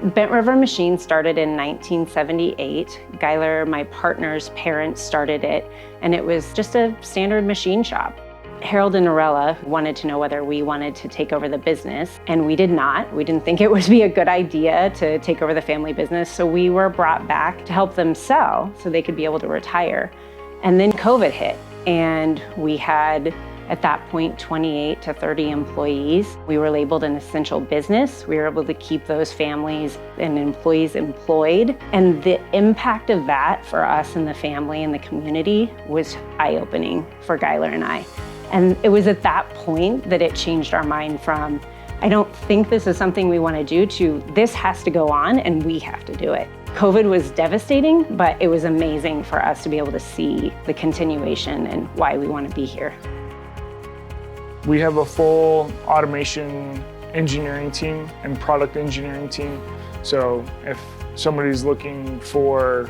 Bent River Machine started in 1978. Guyler, my partner's parents, started it, and it was just a standard machine shop. Harold and Norella wanted to know whether we wanted to take over the business, and we did not. We didn't think it would be a good idea to take over the family business, so we were brought back to help them sell so they could be able to retire. And then COVID hit, and we had, at that point, 28 to 30 employees. We were labeled an essential business. We were able to keep those families and employees employed. And the impact of that for us and the family and the community was eye-opening for Guyler and I. And it was at that point that it changed our mind from, I don't think this is something we want to do, to this has to go on and we have to do it. COVID was devastating, but it was amazing for us to be able to see the continuation and why we want to be here. We have a full automation engineering team and product engineering team. So if somebody's looking for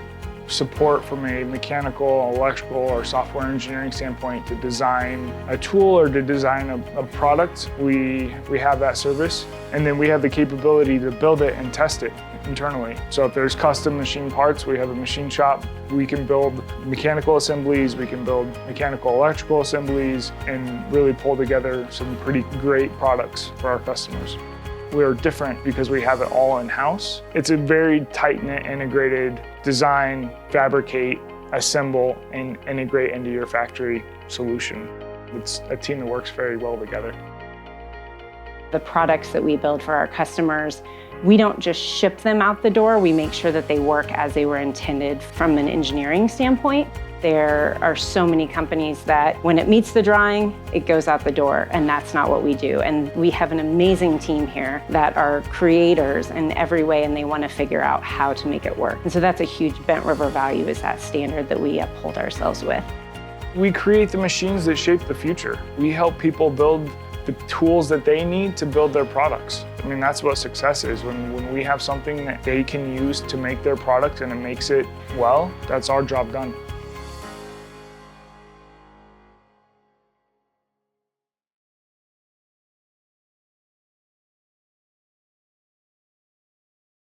support from a mechanical, electrical, or software engineering standpoint to design a tool or to design a product, we have that service. And then we have the capability to build it and test it internally. So if there's custom machine parts, we have a machine shop. We can build mechanical assemblies, we can build mechanical electrical assemblies, and really pull together some pretty great products for our customers. We're different because we have it all in-house. It's a very tight-knit, integrated design, fabricate, assemble, and integrate into your factory solution. It's a team that works very well together. The products that we build for our customers, we don't just ship them out the door, we make sure that they work as they were intended from an engineering standpoint. There are so many companies that when it meets the drawing, it goes out the door, and that's not what we do. And we have an amazing team here that are creators in every way, and they want to figure out how to make it work. And so that's a huge Bent River value, is that standard that we uphold ourselves with. We create the machines that shape the future. We help people build the tools that they need to build their products. I mean, that's what success is. When we have something that they can use to make their product and it makes it well, that's our job done.